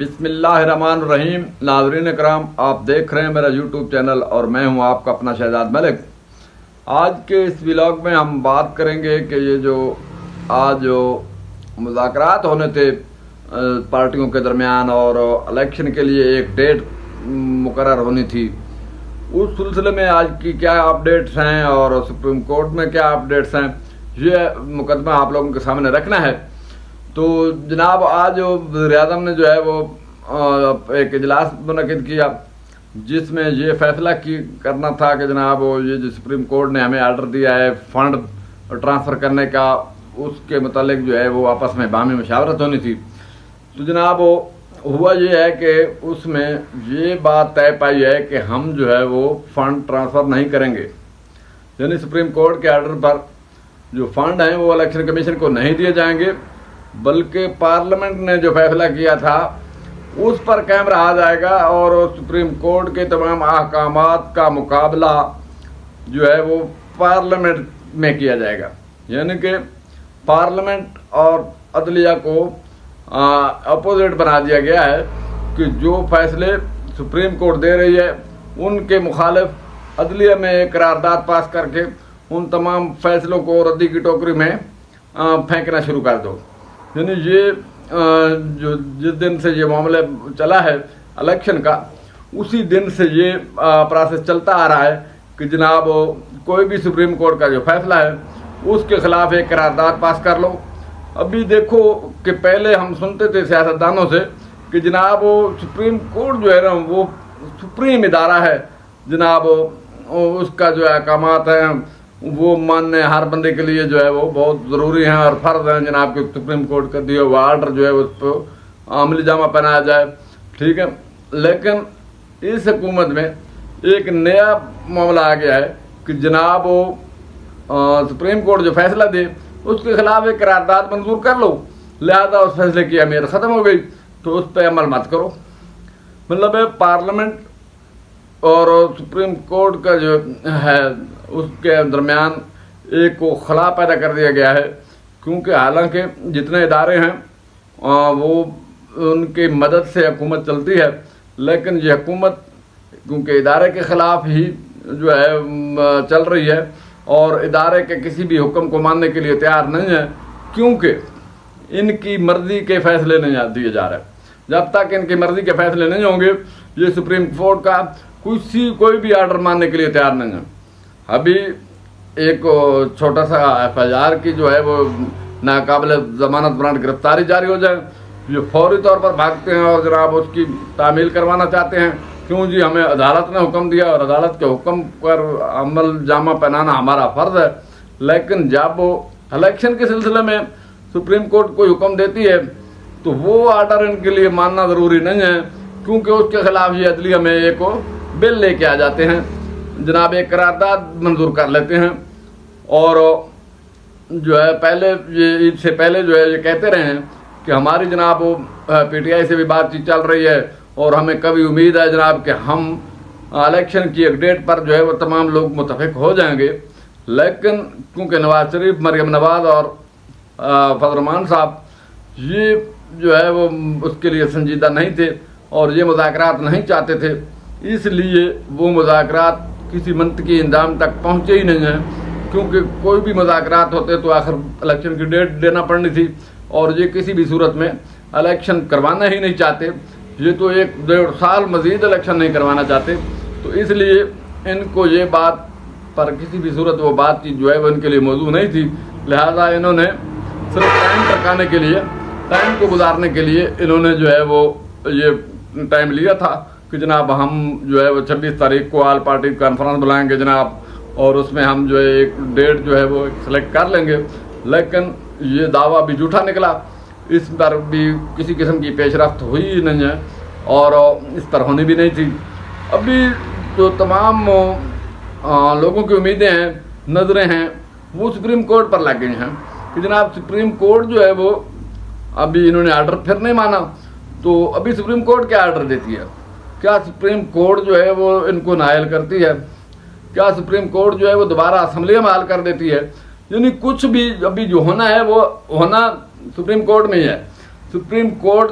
بسم اللہ الرحمن الرحیم. ناظرین کرام، آپ دیکھ رہے ہیں میرا یوٹیوب چینل اور میں ہوں آپ کا اپنا شہزاد ملک. آج کے اس ولاگ میں ہم بات کریں گے کہ یہ جو آج مذاکرات ہونے تھے پارٹیوں کے درمیان اور الیکشن کے لیے ایک ڈیٹ مقرر ہونی تھی، اس سلسلے میں آج کی کیا اپڈیٹس ہیں اور سپریم کورٹ میں کیا اپڈیٹس ہیں، یہ مقدمہ آپ لوگوں کے سامنے رکھنا ہے. تو جناب آج وزیر اعظم نے جو ہے وہ ایک اجلاس منعقد کیا جس میں یہ فیصلہ کرنا تھا کہ جناب یہ جو سپریم کورٹ نے ہمیں آرڈر دیا ہے فنڈ ٹرانسفر کرنے کا، اس کے متعلق جو ہے وہ آپس میں باہمی مشاورت ہونی تھی. تو جناب ہوا یہ ہے کہ اس میں یہ بات طے پائی ہے کہ ہم جو ہے وہ فنڈ ٹرانسفر نہیں کریں گے، یعنی سپریم کورٹ کے آرڈر پر جو فنڈ ہیں وہ الیکشن کمیشن کو نہیں دیے جائیں گے، بلکہ پارلیمنٹ نے جو فیصلہ کیا تھا اس پر قائم رہا جائے گا اور سپریم کورٹ کے تمام احکامات کا مقابلہ جو ہے وہ پارلیمنٹ میں کیا جائے گا. یعنی کہ پارلیمنٹ اور عدلیہ کو اپوزٹ بنا دیا گیا ہے کہ جو فیصلے سپریم کورٹ دے رہی ہے ان کے مخالف عدلیہ میں ایک قرارداد پاس کر کے ان تمام فیصلوں کو ردی کی ٹوکری میں پھینکنا شروع کر دو. یعنی یہ جو جس دن سے یہ معاملہ چلا ہے الیکشن کا، اسی دن سے یہ پروسیس چلتا آ رہا ہے کہ جناب کوئی بھی سپریم کورٹ کا جو فیصلہ ہے اس کے خلاف ایک قرارداد پاس کر لو. ابھی دیکھو کہ پہلے ہم سنتے تھے سیاستدانوں سے کہ جناب سپریم کورٹ جو ہے نا وہ سپریم ادارہ ہے، جناب اس کا جو احکامات ہیں وہ ماننے ہر بندے کے لیے جو ہے وہ بہت ضروری ہیں اور فرض ہیں جناب کہ سپریم کورٹ کا دیا ہوا آرڈر جو ہے اس پہ عملی جامہ پہنایا جائے. ٹھیک ہے، لیکن اس حکومت میں ایک نیا معاملہ آ گیا ہے کہ جناب سپریم کورٹ جو فیصلہ دے اس کے خلاف ایک قرارداد منظور کر لو، لہذا اس فیصلے کی اہمیت ختم ہو گئی تو اس پہ عمل مت کرو. مطلب ہے پارلیمنٹ اور سپریم کورٹ کا جو ہے اس کے درمیان ایک کو خلا پیدا کر دیا گیا ہے، کیونکہ حالانکہ جتنے ادارے ہیں وہ ان کی مدد سے حکومت چلتی ہے، لیکن یہ حکومت کیونکہ ادارے کے خلاف ہی جو ہے چل رہی ہے اور ادارے کے کسی بھی حکم کو ماننے کے لیے تیار نہیں ہے، کیونکہ ان کی مرضی کے فیصلے نہیں دیے جا رہے. جب تک ان کی مرضی کے فیصلے نہیں ہوں گے یہ سپریم کورٹ کا کوئی بھی آرڈر ماننے کے لیے تیار نہیں ہے. ابھی ایک چھوٹا سا FIR کی جو ہے وہ ناقابل ضمانت برانڈ گرفتاری جاری ہو جائے، یہ فوری طور پر بھاگتے ہیں اور جناب اس کی تعمیل کروانا چاہتے ہیں. کیوں جی، ہمیں عدالت نے حکم دیا اور عدالت کے حکم پر عمل جامہ پہنانا ہمارا فرض ہے. لیکن جب وہ الیکشن کے سلسلے میں سپریم کورٹ کوئی حکم دیتی ہے تو وہ آرڈر ان کے لیے ماننا ضروری نہیں ہے، کیونکہ اس کے خلاف یہ عدلیہ میں ایک بل لے کے آ جاتے ہیں، جناب ایک قرارداد منظور کر لیتے ہیں اور جو ہے پہلے یہ عید سے پہلے جو ہے یہ کہتے رہے ہیں کہ ہماری جناب PTI سے بھی بات چیت چل رہی ہے اور ہمیں کبھی امید ہے جناب کہ ہم الیکشن کی ایک ڈیٹ پر جو ہے وہ تمام لوگ متفق ہو جائیں گے. لیکن کیونکہ نواز شریف، مریم نواز اور فضل الرحمان صاحب یہ جو ہے وہ اس کے لیے سنجیدہ نہیں تھے اور یہ مذاکرات نہیں چاہتے تھے، اس لیے وہ مذاکرات کسی منطقی انجام تک پہنچے ہی نہیں ہیں. کیونکہ کوئی بھی مذاکرات ہوتے تو آخر الیکشن کی ڈیٹ دینا پڑنی تھی اور یہ کسی بھی صورت میں الیکشن کروانا ہی نہیں چاہتے. یہ تو 1.5 سال مزید الیکشن نہیں کروانا چاہتے، تو اس لیے ان کو یہ بات پر کسی بھی صورت وہ بات چیت جو ہے وہ ان کے لیے موضوع نہیں تھی. لہذا انہوں نے صرف ٹائم ٹرکانے کے لیے، ٹائم کو گزارنے کے لیے انہوں نے جو ہے وہ یہ ٹائم لیا تھا کہ جناب ہم جو ہے وہ 26 تاریخ کو آل پارٹی کانفرنس بلائیں گے جناب اور اس میں ہم جو ہے ایک ڈیٹ جو ہے وہ سلیکٹ کر لیں گے. لیکن یہ دعویٰ بھی جھوٹا نکلا، اس پر بھی کسی قسم کی پیش رفت ہوئی ہی نہیں ہے اور اس پر ہونی بھی نہیں تھی. ابھی جو تمام لوگوں کی امیدیں ہیں، نظریں ہیں، وہ سپریم کورٹ پر لگ گئی ہیں کہ جناب سپریم کورٹ جو ہے وہ ابھی انہوں نے آرڈر پھر نہیں مانا تو ابھی سپریم کورٹ کیا آرڈر دیتی ہے؟ کیا سپریم کورٹ جو ہے وہ ان کو نائل کرتی ہے؟ کیا سپریم کورٹ جو ہے وہ دوبارہ اسمبلی میں حل کر دیتی ہے؟ یعنی کچھ بھی ابھی جو ہونا ہے وہ ہونا سپریم کورٹ میں ہی ہے. Supreme court